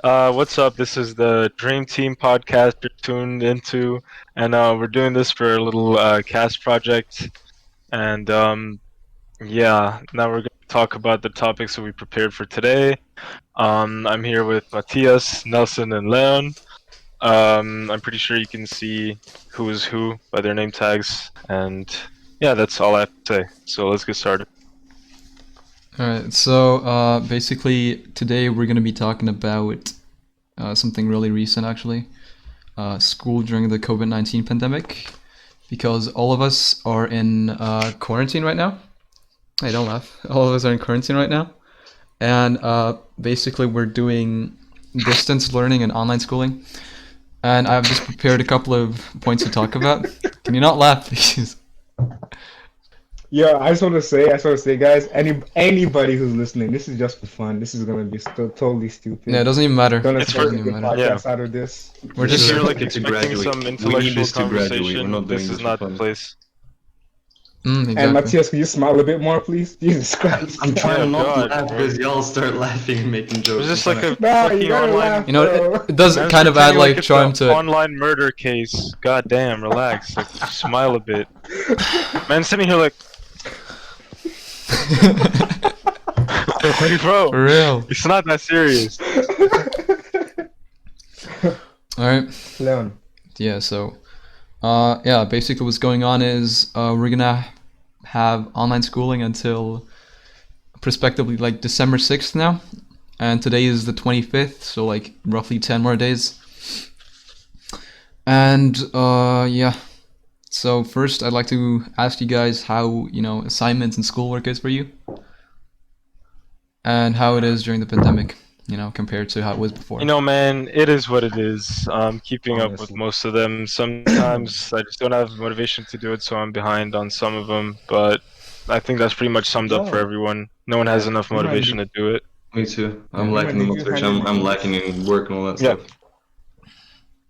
What's up? This is the Dream Team podcast you're tuned into, and we're doing this for a little cast project. And yeah, now we're going to talk about the topics that we prepared for today. I'm here with Matthias, Nelson, and Leon. I'm pretty sure you can see who is who by their name tags, and yeah, that's all I have to say. So let's get started. Alright, so basically today we're going to be talking about something really recent actually. School during the COVID-19 pandemic. Because all of us are in quarantine right now. Hey, don't laugh. All of us are in quarantine right now. And basically we're doing distance learning and online schooling. And I've just prepared a couple of points to talk about. Can you not laugh, please? Yeah, I just want to say, guys, anybody who's listening, this is just for fun. This is gonna be totally stupid. Yeah, it doesn't even matter. Don't It's expect for- a good matter. podcast out of this. We're If just you're like to expecting graduate. some We need intellectual this to graduate. We're conversation, not doing this this is for not the fun. place. And exactly. Matthias, can you smile a bit more, please? Jesus Christ. I'm trying Yeah, not God, to laugh bro. because y'all start laughing and making jokes. It's just I'm like trying a Nah, you fucking gotta online. laugh, You know, bro. it does Man's kind of add pretending like it's charm an to it. online murder case. God damn, relax. Like, smile a bit. Man's sitting here like, like, bro, For real. it's not that serious. Alright. Leon. Yeah, so yeah, basically what's going on is we're gonna have online schooling until prospectively like December 6th now. And today is the 25th, so like roughly 10 more days. And yeah. So first I'd like to ask you guys how, assignments and schoolwork is for you. And how it is during the pandemic, compared to how it was before. You know, man, it is what it is. I'm keeping up with Honestly. most of them. Sometimes I just don't have motivation to do it, so I'm behind on some of them. But I think that's pretty much summed up for Oh. everyone. No one has Yeah. enough Remind motivation to do it. Me too. I'm Yeah. lacking the Did you motivation. handle I'm the lacking in work and all that Yeah. stuff.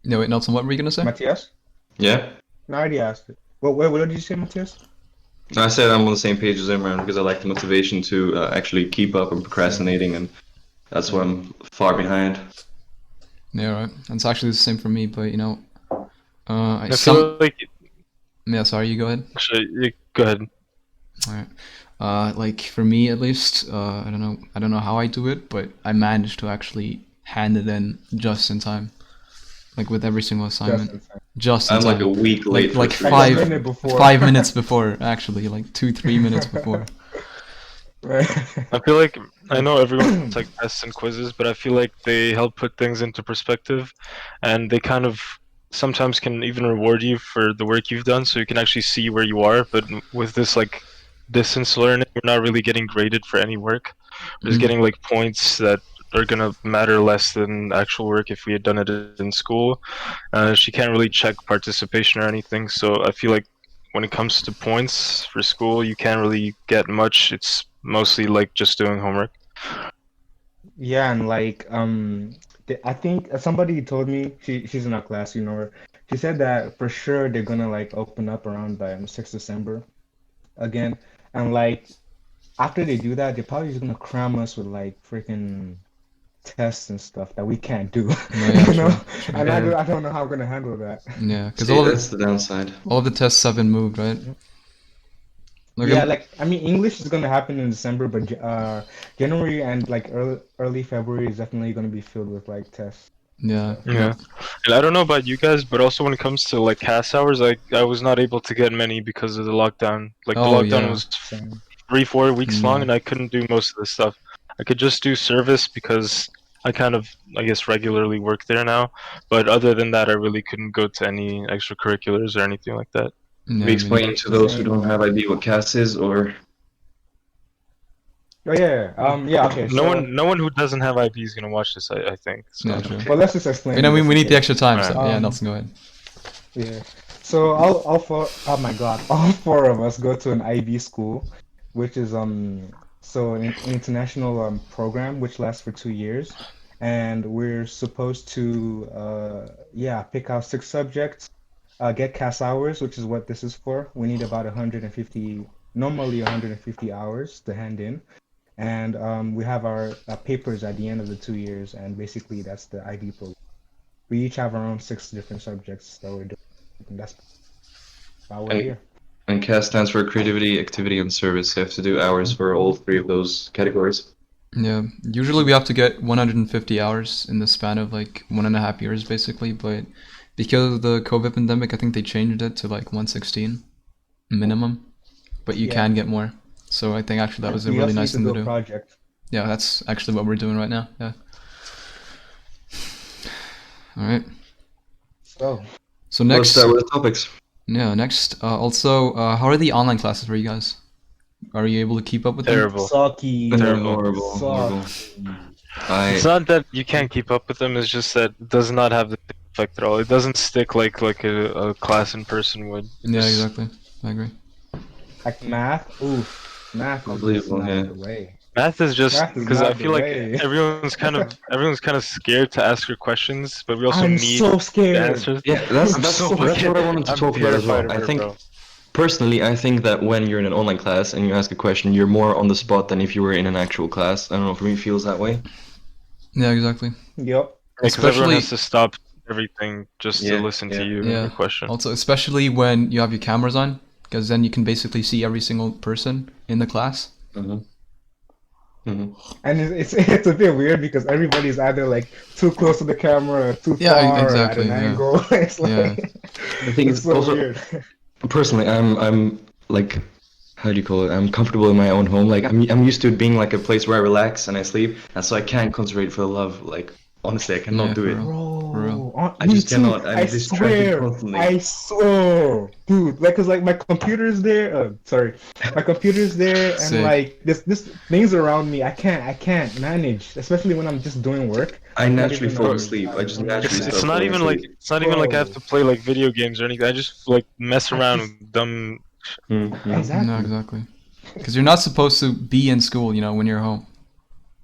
No, wait, Nelson, what were you gonna say? Matthias? Yeah. No, I already asked it. What did you say, Matthias? I said I'm on the same page as Imran because I lack the motivation to actually keep up and procrastinating, and that's why I'm far behind. Yeah, right. It's actually the same for me, but I feel like. yeah. Sorry, you go ahead. Go ahead. All right. Like for me at least, I don't know how I do it, but I managed to actually hand it in just in time, like with every single assignment, just in I'm time. like a week late. like for I got three a minute before. 5 minutes before, actually, like 2-3 minutes before. I feel like I know everyone like tests and quizzes, but I feel like they help put things into perspective, and they kind of sometimes can even reward you for the work you've done, so you can actually see where you are. But with this like distance learning, we're not really getting graded for any work. We're just Mhm. getting like points that are gonna matter less than actual work if we had done it in school. She can't really check participation or anything, so I feel like when it comes to points for school, you can't really get much. It's mostly like just doing homework. Yeah, and like I think somebody told me she's in our class, you know her. She said that for sure they're gonna like open up around 6th December again, and like after they do that, they're probably just gonna cram us with like freaking tests and stuff that we can't do, Yeah, you know? true. And Yeah. I don't know how we're gonna handle that. Yeah, because See, that's the downside. all of the tests have been moved, right? Like, Yeah, like I mean, English is gonna happen in December, but January and like early February is definitely gonna be filled with like tests. yeah. Yeah, and I don't know about you guys, but also when it comes to like CAS hours, I was not able to get many because of the lockdown. Like the Oh, lockdown yeah. was Same. 3-4 weeks long, Yeah. and I couldn't do most of the stuff. I could just do service because I kind of, I guess, regularly work there now. But other than that, I really couldn't go to any extracurriculars or anything like that. Yeah, We explain to those who Same. don't have idea what CAS is, or Oh yeah, yeah. Okay, No one who doesn't have IP is gonna watch this. I think. So. Yeah, true. well, let's just explain. We this, need the okay? extra time, so Alright. yeah, Nelson, go ahead. Yeah. So all four, oh my God, all four of us go to an IB school, which is so an international program which lasts for 2 years, and we're supposed to yeah, pick out 6 subjects, get CAS hours, which is what this is for. We need about 150, normally 150 hours to hand in, and we have our papers at the end of the 2 years, and basically that's the IB program. We each have our own 6 different subjects that we're doing, and that's why we're And here. and CAS stands for creativity, activity, and service. You have to do hours for all 3 of those categories. Yeah, usually we have to get 150 hours in the span of like 1.5 years, basically. But because of the COVID pandemic, I think they changed it to like 116 minimum. But you Yeah. can get more. So I think actually that was a We really also need nice to thing do to a do. project. Yeah, that's actually what we're doing right now. Yeah. All right. So, So Let's next, start with the topics. yeah, next. Also, how are the online classes for you guys? Are you able to keep up with them? Terrible. sucky. Terrible. Horrible. It's not that you can't keep up with them. It's just that it does not have the effect at all. It doesn't stick like a class in person would. It Yeah, just- exactly. I agree. Like math, oof, math is just Unbelievable, not yeah. the way. Math is just Math is because I not the feel like way. everyone's kind of scared to ask her questions, but we also I'm need so the scared. answers. Yeah, that's I'm that's so that's fucking- what I wanted to I'm talk about as well. terrified of I her, think bro. personally, I think that when you're in an online class and you ask a question, you're more on the spot than if you were in an actual class. I don't know, for me it feels that way. Yeah, exactly. Yep. Because everyone Especially- has to stop everything just Yeah, to listen to yeah. you and Yeah. your question. Also, especially when you have your cameras on, because then you can basically see every single person in the class. And it's a bit weird because everybody's either like too close to the camera or too Yeah, far exactly, or at an yeah. angle. It's like Yeah. I think it's it's so also weird. personally, I'm like, how do you call it? I'm comfortable in my own home. Like I'm used to it being like a place where I relax and I sleep, and so I can't concentrate for the love. Like honestly, I cannot Yeah, do for it. real. For real. Bro, I me just too. cannot. I'm I distracted swear. constantly. I swear, dude. Like, cause like my computer's there. Sorry, my computer's there, and Sick. like this things around me. I can't manage, especially when I'm just doing work. I Not naturally even fall on- asleep. I just on- naturally It's start not falling even like asleep. I have to play like video games or anything. I just like mess around with dumb. Exactly. No, exactly. Because you're not supposed to be in school, you know, when you're home.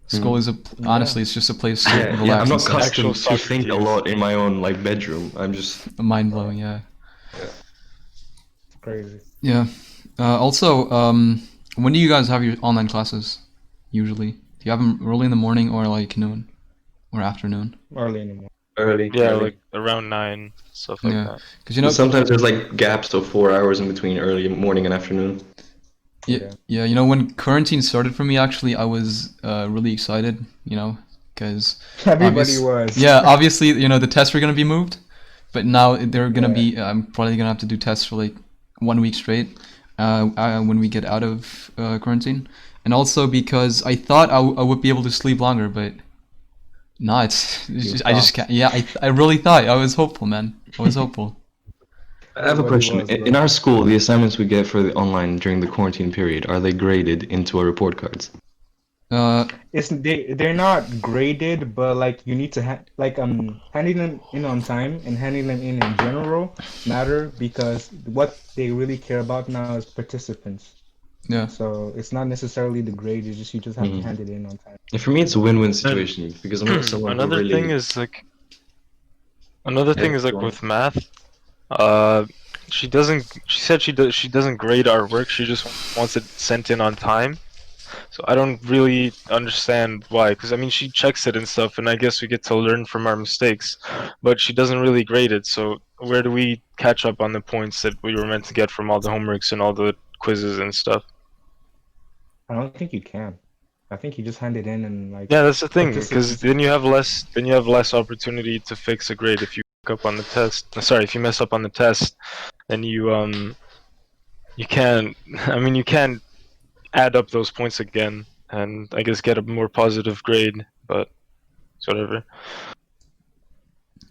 School is honestly, it's just a place to Yeah, relax. yeah. I'm and not stuff. Actual accustomed to think a Socrates. lot in my own like bedroom. I'm just Mind blowing, yeah. Crazy. Yeah. Also, when do you guys have your online classes? Usually, do you have them early in the morning or like noon or afternoon? Early in the morning. early. Yeah, early. like around 9, stuff like Yeah. that. Because you know, But sometimes there's like gaps of 4 hours in between early morning and afternoon. yeah, you know, when quarantine started for me, actually, I was really excited. You know, because Everybody was. yeah, obviously, you know, the tests were gonna be moved, but now they're gonna Yeah. be. I'm probably gonna have to do tests for like 1 week straight when we get out of quarantine, and also because I thought I would be able to sleep longer, but no, it's just, I just can't. Yeah, I really thought I was hopeful, man. I was hopeful. I have a Everybody question. was, In bro. our school, the assignments we get for the online during the quarantine period, are they graded into our report cards? They're not graded, but like you need to handing them in on time and handing them in general matter because what they really care about now is participants. Yeah. So it's not necessarily the grade. You just have to hand it in on time. And for me, it's a win-win situation because I'm not someone who Another really. thing is like go on. with math. She said she doesn't grade our work. She just wants it sent in on time. So I don't really understand why. Because I mean, she checks it and stuff, and I guess we get to learn from our mistakes. But she doesn't really grade it. So where do we catch up on the points that we were meant to get from all the homeworks and all the quizzes and stuff? I don't think you can. I think you just hand it in and like. Yeah, that's the thing. Because Participants. then you have less opportunity to fix a grade if you fuck up on the test. Sorry, if you mess up on the test, then you can't. I mean, you can't add up those points again, and I guess get a more positive grade. But it's whatever.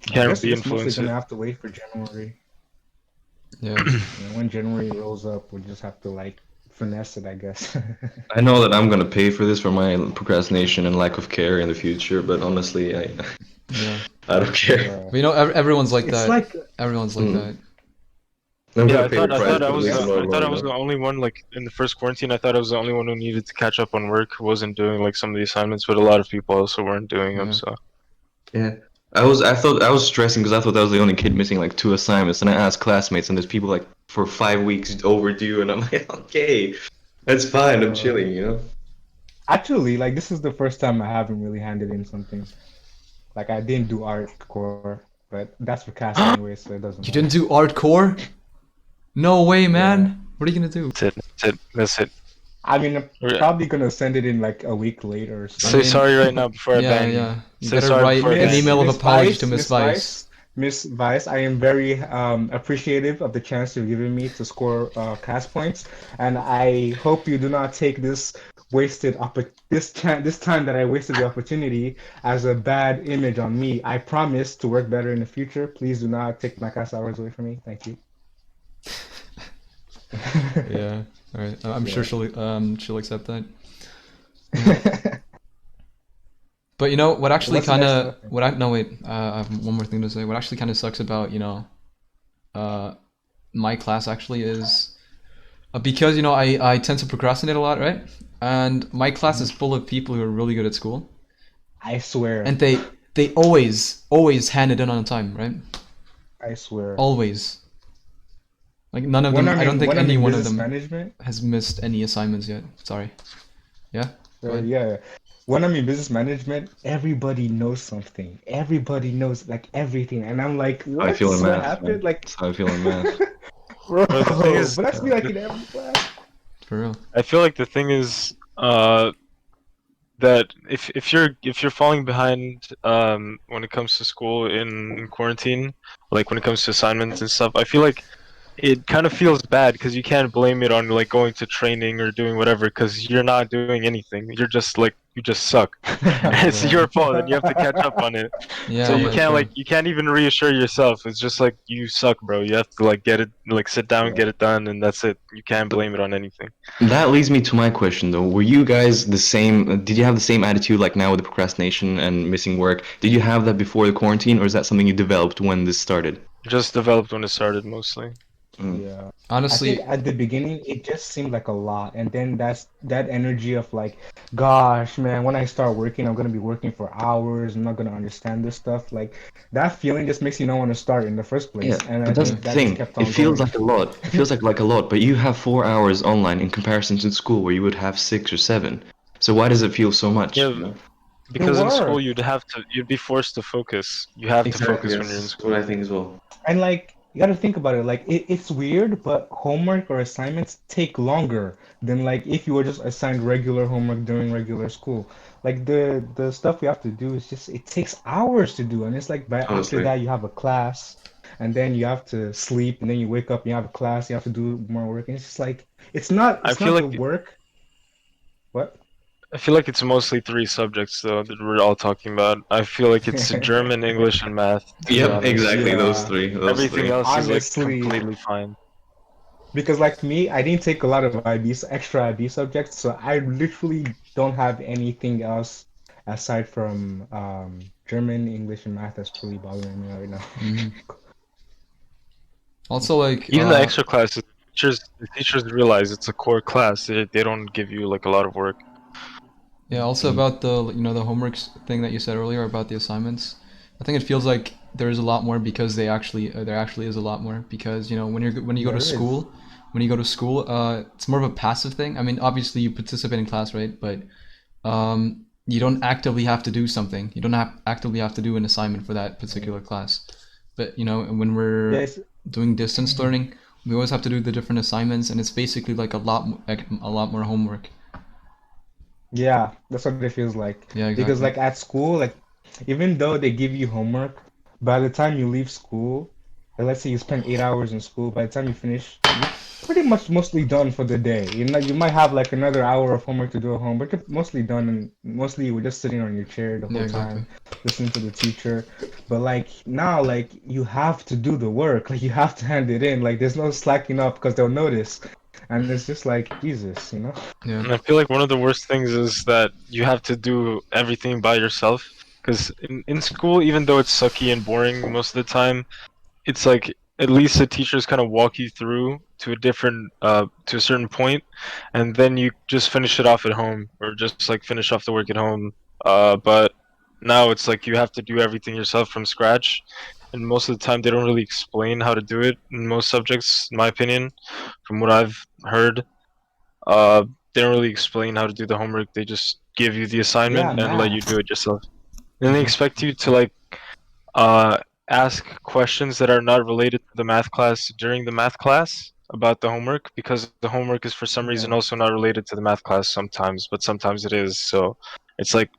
I Can't guess really it's mostly influence gonna it. have to wait for January. Yeah. And when January rolls up, we'll just have to like finesse it, I guess. I know that I'm gonna pay for this for my procrastination and lack of care in the future, but honestly, Yeah. I don't care. Bruh. But you know, everyone's like It's that. like Everyone's like that. I'm Yeah, gonna I pay thought the I price thought I for was this the, long, I thought I long was enough. the only one like in the first quarantine. I thought I was the only one who needed to catch up on work, who wasn't doing like some of the assignments, but a lot of people also weren't doing them. Yeah. So Yeah. I thought I was stressing because I thought I was the only kid missing like 2 assignments, and I asked classmates, and there's people like for 5 weeks overdue, and I'm like, okay, that's fine, I'm chilling, you know. Actually, like this is the first time I haven't really handed in something. Like I didn't do art core, but that's for cast anyway, so it doesn't You matter. didn't do art core? No way, Yeah. man. What are you gonna do? That's it. That's it. That's it. I mean, I'm We're- probably gonna send it in like a week later or Say so. sorry right now before I Yeah, ban you. yeah. You Say better sorry write before I an ban you. email of Miss apology Vice, to Miss Vice. Miss Vice, I am very appreciative of the chance you've given me to score cast points, and I hope you do not take this this time that I wasted the opportunity as a bad image on me. I promise to work better in the future. Please do not take my cast hours away from me. Thank you. Yeah. All right. I'm sure she'll accept that. But you know what actually What's the kind next of one? what I no wait I have one more thing to say. What actually kind of sucks about my class actually is because I tend to procrastinate a lot, right? And my class is full of people who are really good at school, I swear. and they always hand it in on time, right? I swear. Always. Like none of When them. I'm I don't in think when I'm any in one of business them management, has missed any assignments yet. Sorry. Yeah. Go ahead. yeah. When I'm in business management, everybody knows something. Everybody knows like everything, and I'm like, How I feel in what math, happened? man. Like, That's how I feel in math. bro, Well, the thing is, but that's me like in every class. For real. I feel like the thing is, that if you're falling behind when it comes to school in quarantine, like when it comes to assignments and stuff, I feel like it kind of feels bad because you can't blame it on like going to training or doing whatever because you're not doing anything. You're just like you just suck. And it's Yeah. your fault and you have to catch up on it. Yeah. So you Yeah. can't True. like you can't even reassure yourself. It's just like you suck, bro. You have to like get it like sit down, Yeah. get it done, and that's it. You can't blame it on anything. That leads me to my question though. Were you guys the same? Did you have the same attitude like now with the procrastination and missing work? Did you have that before the quarantine, or is that something you developed when this started? Just developed when it started mostly. Mm. Yeah. I think Honestly, at the beginning it just seemed like a lot, and then that energy of like, gosh, man, when I start working, I'm gonna be working for hours. I'm not gonna understand this stuff. Like that feeling just makes you not want to start in the first Yeah, place, and I but that's think the that just thing. kept It on feels going. like a lot. It feels like a lot, but you have 4 hours online in comparison to school where you would have 6 or 7. So why does it feel so much? Yeah, You know? The because in school work. you'd be forced to focus. You have to Exactly, focus when you're in that's what school. I think as well. And like you got to think about it. Like it's weird, but homework or assignments take longer than like if you were just assigned regular homework during regular school. Like the stuff we have to do is just it takes hours to do, and it's like by after Honestly. that you have a class, and then you have to sleep, and then you wake up, and you have a class, you have to do more work, and it's just like I it's feel not the like work. What? I feel like it's mostly three subjects though that we're all talking about. I feel like it's German, English, and math. To be Yep, honest, exactly. Those Yeah, three. Those everything three. else is like honestly. completely fine. Because like me, I didn't take a lot of extra IB subjects, so I literally don't have anything else aside from German, English, and math that's really bothering me right now. mhm. Also like Even the extra classes, the teachers realize it's a core class. They don't give you like a lot of work. yeah, also about the homeworks thing that you said earlier about the assignments. I think it feels like there's a lot more because there actually is a lot more because when you go to There is. school, it's more of a passive thing. I mean, obviously you participate in class, right? But you don't actively have to do something. You don't actively have to do an assignment for that particular class. But when we're Yes. doing distance learning, we always have to do the different assignments, and it's basically like a lot more homework. Yeah, that's what it feels like. Yeah, Because exactly. like at school, like even though they give you homework, by the time you leave school, like, let's say you spend 8 hours in school, by the time you finish, you're pretty much mostly done for the day. You might have like another hour of homework to do at home, but you're mostly done and mostly you were just sitting on your chair the Yeah, whole exactly. time, listening to the teacher. But like now, like you have to do the work, like you have to hand it in. Like there's no slacking up because they'll notice. And it's just like Jesus, you know? Yeah. And I feel like one of the worst things is that you have to do everything by yourself. Because in school, even though it's sucky and boring most of the time, it's like at least the teachers kind of walk you through to a certain point, and then you just finish it off at home or just like finish off the work at home. But now it's like you have to do everything yourself from scratch, and most of the time they don't really explain how to do it in most subjects, in my opinion, from what I've heard. they don't really explain how to do the homework. They just give you the Yeah, assignment and let you do math. it yourself. Then they expect you to like uh ask questions that are not related to the math class during the math class about the homework, because the homework is for some reason Yeah. also not related to the math class sometimes, but sometimes it is. So it's like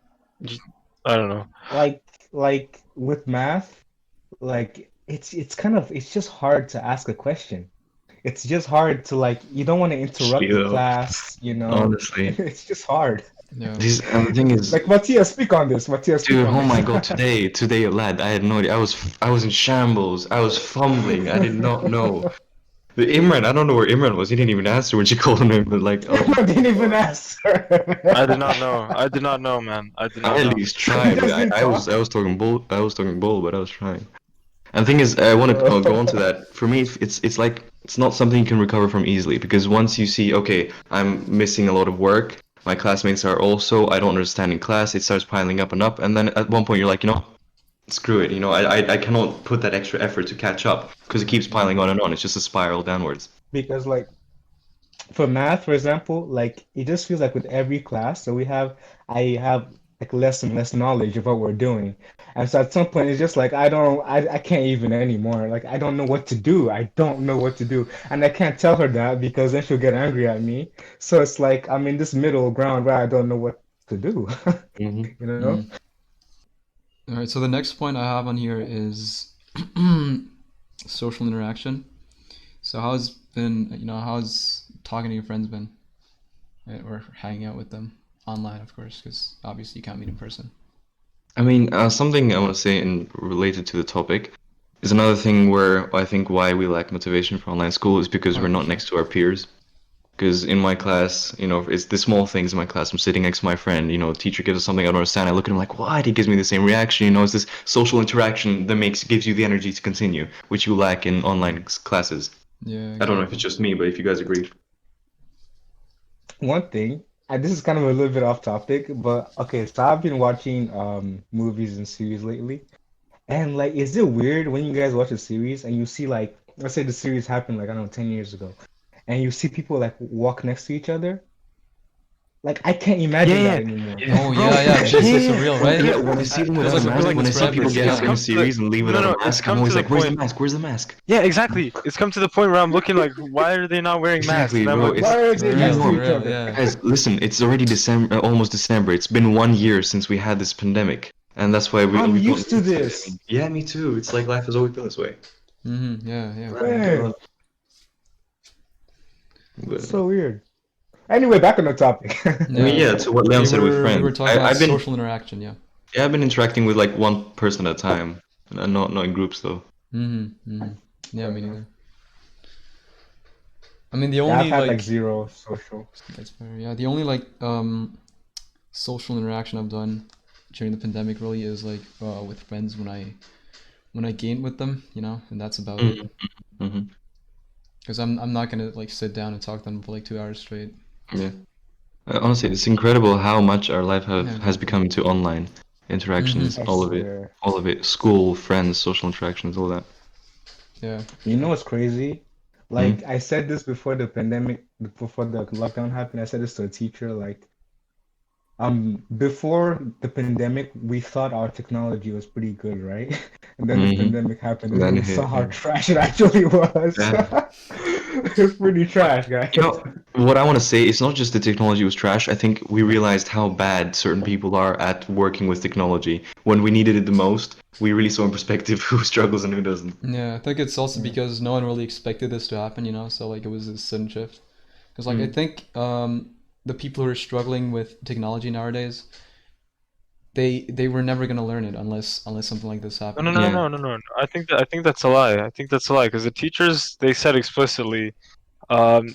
I don't know. Like like with math, like it's kind of it's just hard to ask a question. It's just hard to like you don't want to interrupt Actually, the though, class, you know. honestly, It's just hard. Yeah. this and the thing is, Like Matthias, speak on this. Matthias, speak dude, on oh this. my God, today, lad, I had no idea. I was in shambles. I was fumbling. I did not know. The Imran, I don't know where Imran was. He didn't even answer when she called him. But like, oh, I didn't even answer. I did not know. I did not know, man. I did not I at know. least He tried. just didn't I talk. was talking bull. I was talking bull, but I was trying. And the thing is, I want to go on to that. For me, it's like it's not something you can recover from easily because once you see, okay, I'm missing a lot of work. My classmates are also. I don't understand in class. It starts piling up and up, and then at one point you're like, screw it. I cannot put that extra effort to catch up because it keeps piling on and on. It's just a spiral downwards. Because like for math, for example, like it just feels like with every class, so I have like less and less knowledge of what we're doing. And so at some point it's just like I can't even anymore. Like I don't know what to do. I don't know what to do. And I can't tell her that because then she'll get angry at me. So it's like I'm in this middle ground where I don't know what to do. Hmm. You know? Mm. All right. So the next point I have on here is social interaction. So how's talking to your friends been, right? Or hanging out with them online, of course, because obviously you can't meet in person. I mean, something I want to say in related to the topic is another thing where I think why we lack motivation for online school is because Oh, we're for not sure. next to our peers. Because in my class, it's the small things in my class. I'm sitting next to my friend, teacher gives us something I don't understand. I look at him like, what? He gives me the same reaction. It's this social interaction that gives you the energy to continue, which you lack in online classes. Yeah, I don't know if it's exactly. just me, but if you guys agree. One thing, and this is kind of a little bit off topic, but okay, so I've been watching movies and series lately. And like, is it weird when you guys watch a series and you see like, let's say the series happened like I don't know 10 years ago, and you see people like walk next to each other? Like I can't imagine that Yeah, anymore. yeah, Oh bro. yeah, yeah. It's just so Yeah, surreal, When, right? yeah, when I see them Feels without a like it's it feels mask, like when I it's see forever. people get it's out in Yeah. a come to the series and leave no without a no. It's mask, I'm come to always the like, where's the point. mask? Where's the mask? Yeah, exactly. It's come to the point where I'm looking like, why are they not wearing masks? Exactly, And I'm bro. like, It's Why are For they real, next to for no, each real. other? Yeah. guys. Listen, it's already December, almost December. It's been 1 year since we had this pandemic, and that's why we I'm we don't used to need to. I this. mean, yeah, me too. It's like life has always been this way. Yeah, yeah. Thank God. Man, it's But, so weird. Anyway, back on the topic. I mean, Yeah. yeah, to what Leon We said with were we were friends. talking about I've been social interaction. Yeah. yeah, I've been interacting with like one person at a time, and not in groups though. Yeah, me Uh, neither. I mean, the yeah, I've only had like like zero social. that's fair. Yeah, the only like social interaction I've done during the pandemic really is like with friends when I game with them, and that's about it. Mm-hmm. Because I'm not gonna like sit down and talk to them for like 2 hours straight. Yeah. Honestly, it's incredible how much our life Yeah, has exactly. become into online interactions, I swear. all of it, school, friends, social interactions, all that. Yeah. You know what's crazy? Hmm. Like I said this before the pandemic, before the lockdown happened. I said this to a teacher. Like, before the pandemic, we thought our technology was pretty good, right? And then the Hmm. pandemic happened, and then Then we saw hit, how yeah. trash it actually was. Yeah. It's pretty But trash, you guys. know what I want to say? It's not just the technology was trash. I think we realized how bad certain people are at working with technology. When we needed it the most, we really saw in perspective who struggles and who doesn't. Yeah, I think it's also Yeah. because no one really expected this to happen, so like it was a sudden shift. Because like I Mm. think the people who are struggling with technology nowadays, they were never gonna learn it unless something like this no, no, happened. no, Yeah. no, no, no. No. I think that's a lie. I think that's a lie because the teachers they said explicitly, um,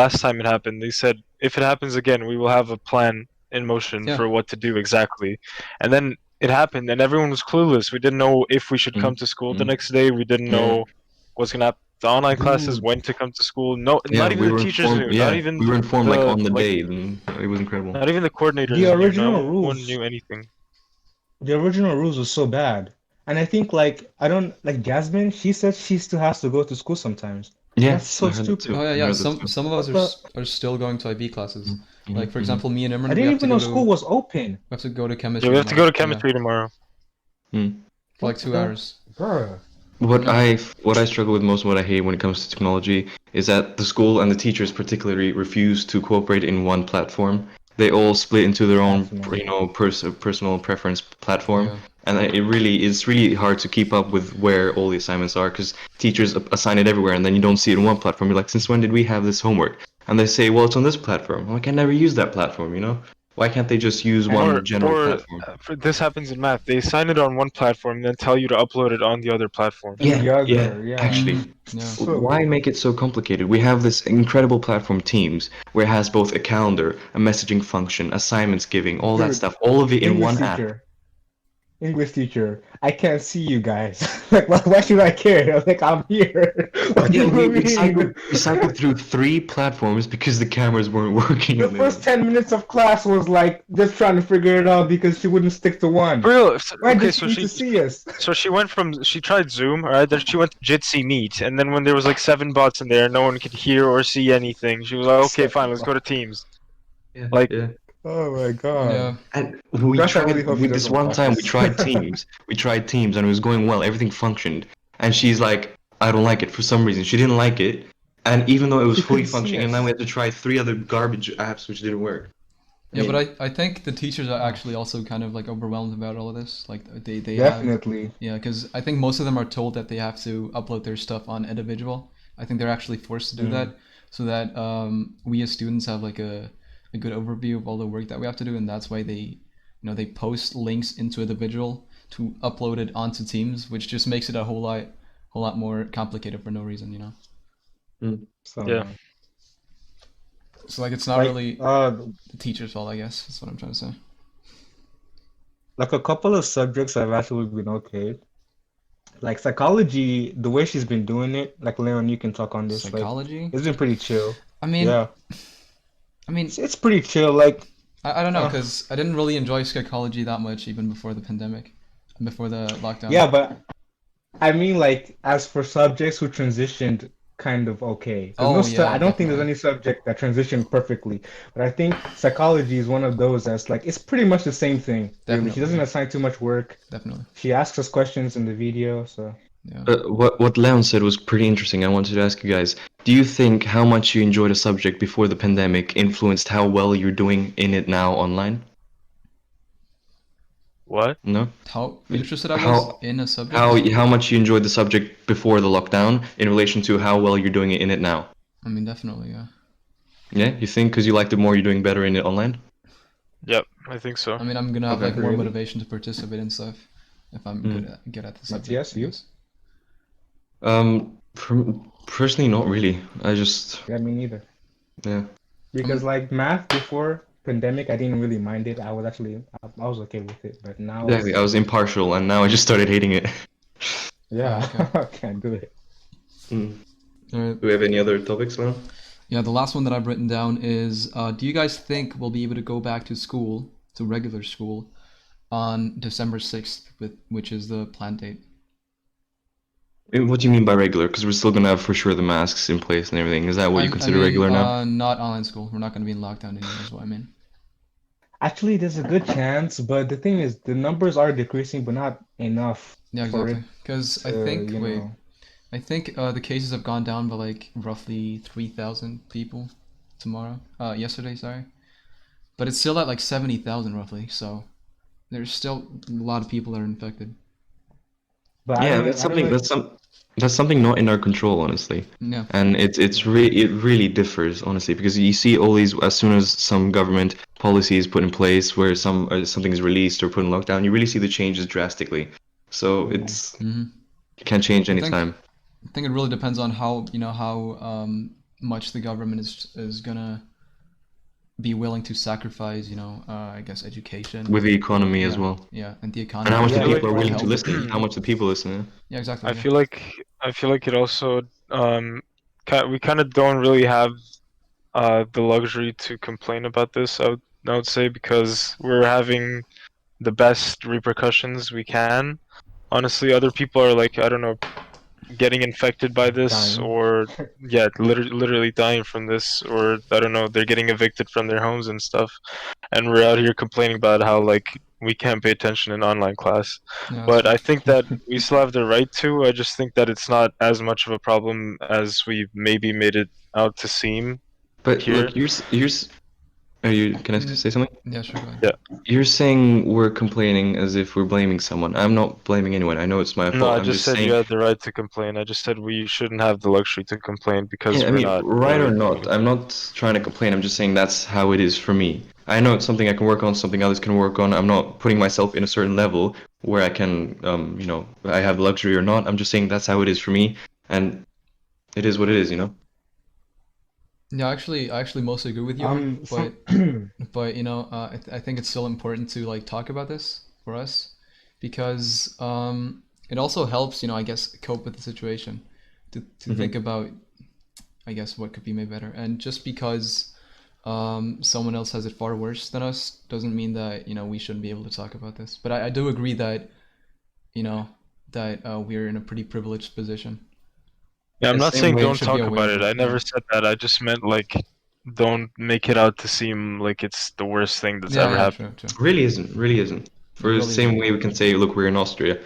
last time it happened, they said if it happens again, we will have a plan in motion Yeah. for what to do exactly. And then it happened, and everyone was clueless. We didn't know if we should come Mm. to school the Mm. next day. We didn't Yeah. know what's gonna happen. The online classes, Dude, when to come to school. No, Yeah, not even we the were teachers informed. knew. Not Yeah, even we were informed like the on the like. day. And it was incredible. Not even the the coordinators knew. original No one rules, knew anything. the original rules were so bad. And I think like I don't like Jasmine, she says she still has to go to school sometimes. Yeah, That's so I heard that stupid. too. Oh yeah, I yeah. heard that too. Some of us What are still going to IB classes. Mhm, Like for mhm. example, me and I Imran, we didn't have to even go know to school was open. we have to go to Yeah, chemistry we have to tomorrow. go to chemistry tomorrow. Mm. For like What 2 hours. Bruh. Yeah. What I struggle with most, what I hate when it comes to technology, is that the school and the teachers particularly refuse to cooperate in one platform. They all split into their own, Definitely. personal preference platform, Yeah. and it's really hard to keep up with where all the assignments are because teachers assign it everywhere, and then you don't see it in one platform. You're like, since when did we have this homework? And they say, well, it's on this platform. I'm like, I never use that platform, you know? Why can't they just use And one general platform? This happens in math. They sign it on one platform, then tell you to upload it on the other platform. and Yeah, the yeah, other, yeah. actually. Yeah. Why So make it so complicated? We have this incredible platform Teams where it has both a calendar, a messaging function, assignments giving, all that dude, stuff, all of it in English one app. teacher. English teacher, I can't see you guys. Like, why should I care? Like, I'm here. What do Yeah, you mean? we cycled through 3 platforms because the cameras weren't working The on first them. 10 minutes of class was like just trying to figure it out because she wouldn't stick to one. For real. Why Okay, did she need to see us? she tried Zoom, alright, then she went to Jitsi Meet, and then when there was like 7 bots in there, no one could hear or see anything. She was like, okay, fine, let's go to Teams. Yeah, Like, yeah. Oh my god. Yeah. And Gosh, I really hope she this doesn't one watch time we this. tried Teams. We tried Teams and it was going well. Everything functioned. And she's like, I don't like it for some reason. She didn't like it. And even though it was She fully couldn't see functioning, and us. then we had to try 3 other garbage apps which didn't work. Yeah, mean, but I think the teachers are actually also kind of like overwhelmed about all of this. Like they have Definitely. yeah, because I think most of them are told that they have to upload their stuff on individual. I think they're actually forced to do that so that we as students have like a good overview of all the work that we have to do, and that's why they post links into individual to upload it onto Teams, which just makes it a whole lot more complicated for no reason, you know. So Yeah. So like it's not like really the teacher's fault, I guess. That's what I'm trying to say. like a couple of subjects have actually been okay. Like psychology, the way she's been doing it, like Leon, you can talk on this. Like Psychology? it's been pretty chill. I mean, Yeah, I mean, it's pretty chill. Like I don't know, uh, because I didn't really enjoy psychology that much even before the pandemic, before the lockdown. yeah, but I mean, like as for subjects who transitioned kind of okay. Oh I yeah, don't think there's definitely, any subject that transitioned perfectly, but I think psychology is one of those that's like it's pretty much the same thing. Really, she definitely, doesn't yeah, assign too much work. definitely, She asks us questions in the video, so. yeah. what Leon said was pretty interesting. I wanted to ask you guys, do you think how much you enjoyed a subject before the pandemic influenced how well you're doing in it now online? what? No? How interested I was How in a subject? how much you enjoyed the subject before the lockdown in relation to how well you're doing it in it now? I mean, definitely, yeah. Yeah, you think because you liked it more, you're doing better in it online? Yep, I think so. I mean, I'm gonna have Okay. like more Really? motivation to participate in stuff if I'm good at the subject. Matthias, I you? guess. Personally, not really. I just Yeah, me neither. yeah. Because like math before pandemic, I didn't really mind it. I was okay with it, but now Exactly. it's I was impartial, and now I just started hating it. yeah, okay. I can't do it. Mm. All right. Do we have any other topics now? Yeah, the last one that I've written down is: do you guys think we'll be able to go back to school, to regular school, on December 6th, which is the planned date? What do you mean by regular? Because we're still gonna have for sure the masks in place and everything. Is that what you I consider mean, regular now? not online school. We're not going to be in lockdown anymore, is what I mean. Actually, there's a good chance, but the thing is, the numbers are decreasing, but not enough Yeah, for exactly. it Because I to, think, you wait, know. I think the cases have gone down by like roughly 3,000 people yesterday, sorry. But it's still at like 70,000 roughly, so there's still a lot of people that are infected. But Yeah, I don't know. that's something not in our control, honestly. Yeah, And it really differs, honestly, because you see all these as soon as some government policy is put in place where something is released or put in lockdown, you really see the changes drastically. So it's hmm it can change I think anytime. I think it really depends on how much the government is gonna be willing to sacrifice, I guess education. With the economy as Yeah, well. yeah, and the And how economy much the Yeah, feel the like people are willing to economy. listen, how much the people listen. Yeah? Yeah, exactly. I Yeah. feel like I feel like it also we kind of don't really have the luxury to complain about this. I would say because we're having the best repercussions we can. Honestly, other people are like, I don't know, getting infected by this, Dying. or yeah, literally dying from this, or I don't know, they're getting evicted from their homes and stuff, and we're out here complaining about how like we can't pay attention in online class. Yeah, But I that's think that we still have the right to. I just think that it's not as much of a problem as we maybe made it out to seem. But Here. look, are you? Can I say something? yeah, sure. Go ahead. Yeah. You're saying we're complaining as if we're blaming someone. I'm not blaming anyone. I know it's my fault. No, I I'm just said saying. you had the right to complain. I just said we shouldn't have the luxury to complain because Yeah, I we're mean, not right or really not, doing it. I'm not trying to complain. I'm just saying that's how it is for me. I know it's something I can work on, something others can work on. I'm not putting myself in a certain level where I can, I have the luxury or not. I'm just saying that's how it is for me, and it is what it is, you know? Yeah, I actually mostly agree with you, but but I think it's still important to like talk about this for us because it also helps, I guess, cope with the situation to think about, I guess, what could be made better. And just because someone else has it far worse than us doesn't mean that we shouldn't be able to talk about this. But I do agree that we're in a pretty privileged position. Yeah, I'm The not same saying way- don't should be talk aware about of it. it, I never yeah. said that. I just meant like don't make it out to seem like it's the worst thing that's Yeah, ever yeah, happened. true. Really isn't, really isn't. For the really same isn't. way we can say, look, we're in Austria,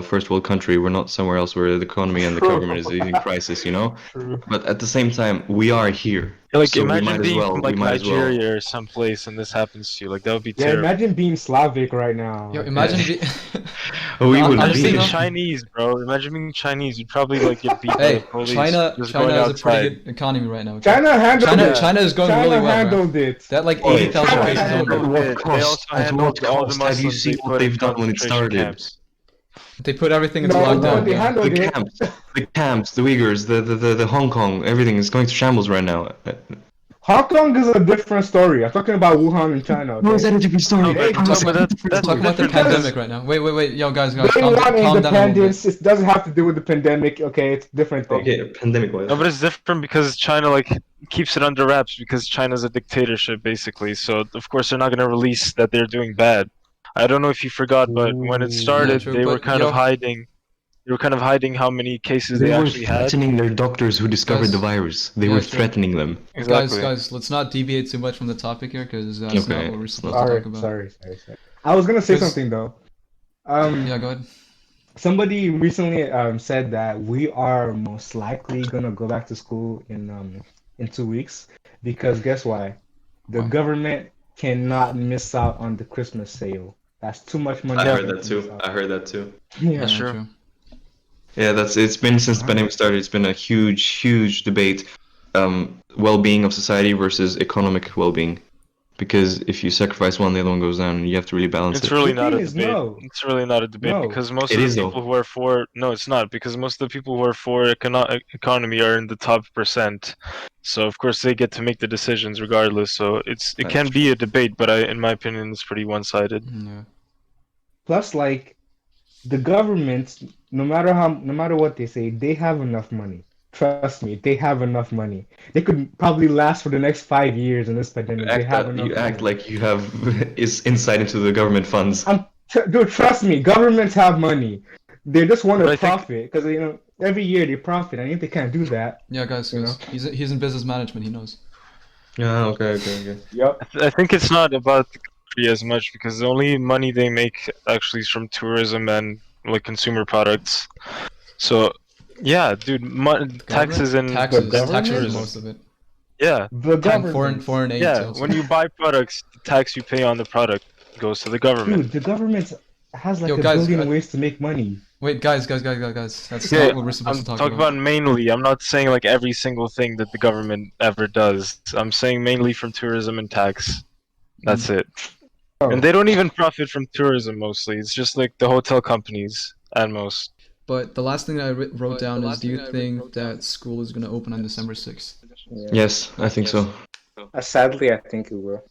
first world country, we're not somewhere else where the economy and the government is in crisis, you know? True. But at the same time, we are here. Yeah, like So we imagine might as being well, from we like might as well. Nigeria or someplace and this happens to you. Like that would be Yeah, terrible. imagine being Slavic right now. Yo, Like, imagine Yeah. be We No, wouldn't Imagine honestly, being be. though, Chinese, bro. Imagine being Chinese. You'd probably like get beat by the hey, police China just China going has a pretty outside. good economy right now. Okay? China handled China it. China is going China really well, bro. handled it. That like Oi, 80,000 China cases handled only. it. They did. They also At handled what all the cost? Have you Muslims seen they what put in they've done when it concentration started? camps. They put everything into No, lockdown. they Yeah. handled The it. camps, the Uyghurs, the Hong Kong, everything is going to shambles right now. Hong Kong is a different story. I'm talking about Wuhan in China. No, is Okay? that a different story? No, but, Hey, no, but that's We're talking about the different because pandemic right now. Wait, yo, guys, They calm want down a little bit. independence. It doesn't have to do with the pandemic. Okay, it's a different thing. Okay, pandemic wise. no, but it's different because China like keeps it under wraps because China's a dictatorship basically. So of course they're not gonna release that they're doing bad. I don't know if you forgot, but when it Ooh. Yeah, started, true. they were But kind of yo, hiding. They were kind of hiding how many cases They they were actually had. threatening their doctors who discovered the Guys, virus. They yeah, were true. threatening them. Exactly. guys, let's not deviate too much from the topic here because that's Okay, not what we're it's supposed not. to Sorry, talk about. sorry. I was gonna say 'Cause- something though. Yeah, go ahead. Somebody recently said that we are most likely gonna go back to school in 2 weeks because guess why? The Why? government cannot miss out on the Christmas sale. That's too much money. I for heard them that to miss too. out. I heard that too. Yeah. That's Yeah, true. Yeah, it's been since the pandemic started. It's been a huge debate, well-being of society versus economic well-being. Because if you sacrifice one, the other one goes down, and you have to really balance It's it. really The not thing a is, debate. no. It's really not a debate No. because most It of is, the though. people who are for no, it's not because most of the people who are for economy are in the top percent. So of course they get to make the decisions regardless. So it That's can be a debate, but in my opinion, it's pretty one-sided. Yeah. Plus, like the government, no matter what they say, they have enough money. Trust me, they have enough money. They could probably last for the next 5 years in this pandemic. They have enough You act money. like you have is insight into the government funds. Dude, trust me, governments have money. They just want But to I think- profit because every year they profit. I think they can't do that. Yeah, guys, You he's in business management. He knows. Yeah, okay. Yep. I think it's not about the country as much because the only money they make actually is from tourism and like consumer products. So, yeah, dude, taxes and taxes government? is tourism. most of it. Yeah, The government. Foreign aid. yeah. also. When you buy products, the tax you pay on the product goes to the government. Dude, the government has like Yo, a guys, billion ways to make money. Wait, guys, that's Okay, not what we're supposed I'm to talk talking about mainly. I'm not saying like every single thing that the government ever does. I'm saying mainly from tourism and tax. That's it. Oh. And they don't even profit from tourism mostly. It's just like the hotel companies at most. But the last thing I wrote down is, do you think that school is going to open on December 6th? Yes, I think so. Sadly, I think it will.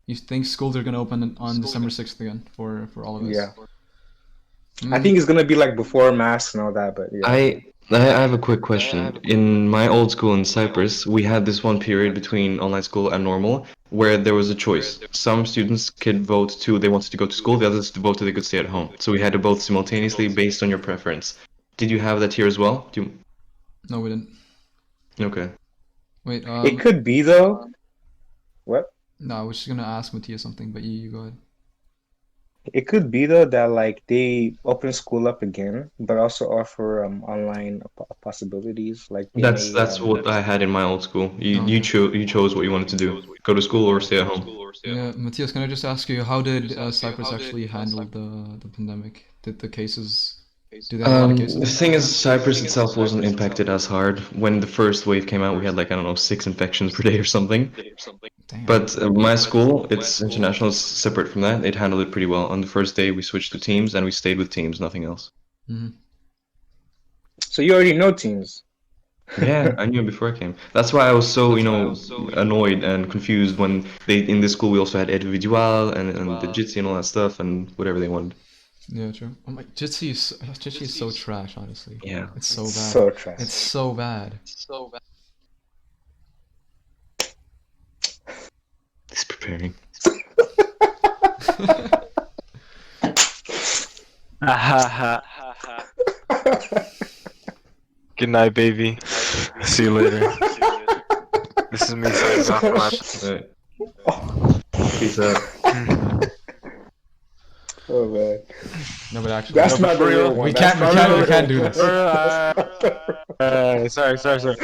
You think schools are going to open on December 6th again for all of us? Yeah. Mm, I think it's gonna be like before masks and all that, but yeah. I have a quick question. In my old school in Cyprus, we had this one period between online school and normal where there was a choice. Some students could vote to they wanted to go to school, the others to vote to they could stay at home. So we had to both simultaneously based on your preference. Did you have that here as well? No, we didn't. Okay. Wait, It could be though. What? no, I was just gonna ask Matthias something, but you go ahead. It could be though that like they open school up again, but also offer online possibilities. Like they may That's what I had in my old school. You Okay. you chose what you wanted to do. Go to school or stay at home. Yeah, Matthias, can I just ask you, how did Cyprus actually handle the pandemic? Did the cases, do they have a lot of cases? The thing is, Cyprus itself wasn't impacted as hard. When the first wave came out, we had like, I don't know, 6 infections per day or something. Damn. But my school, it's international, it's separate from that. It handled it pretty well. On the first day, we switched to teams and we stayed with teams, nothing else. Hmm. So you already know teams. Yeah, I knew it before I came. That's why I was so, annoyed and confused when in this school we also had individual and the Jitsi and all that stuff and whatever they wanted. Yeah, true. Oh my, Jitsi is so trash, honestly. Yeah. It's so bad. So trash. It's so bad. It's preparing. Good night, baby. See you later. This is me signing off. Alright. Peace out. Oh man, No, but actually, that's No, not for the real real. one. we That's can't not the real do one. this. Sorry.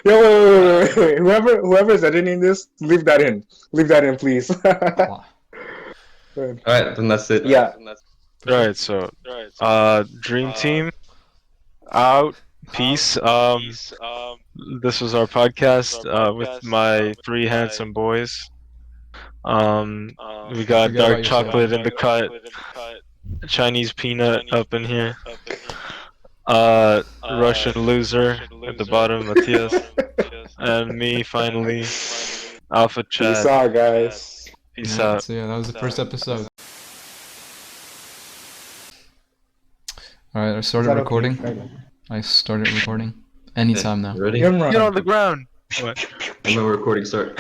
Yo, wait. Whoever's editing this, leave that in. Leave that in, please. Wow. Alright, then that's it. Yeah. Alright, so, Dream Team, out, peace. This was our podcast, with my 3 handsome boys. We got Forget about dark yourself. chocolate in the cut, Chinese peanut up in here, Russian loser at the bottom, Matthias, and me finally, Alpha Peace Chad. out, guys. Peace Yeah, out. so yeah, that was the first episode. Alright, I Is started that okay? recording. Okay. I started recording. Anytime now. Ready? You're wrong. Get on the ground! What? And when we're recording start.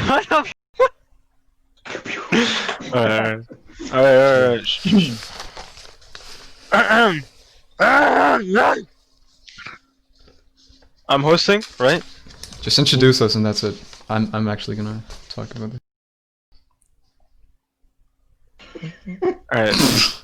Alright. I'm hosting, right? Just introduce us and that's it. I'm actually gonna talk about it. Alright.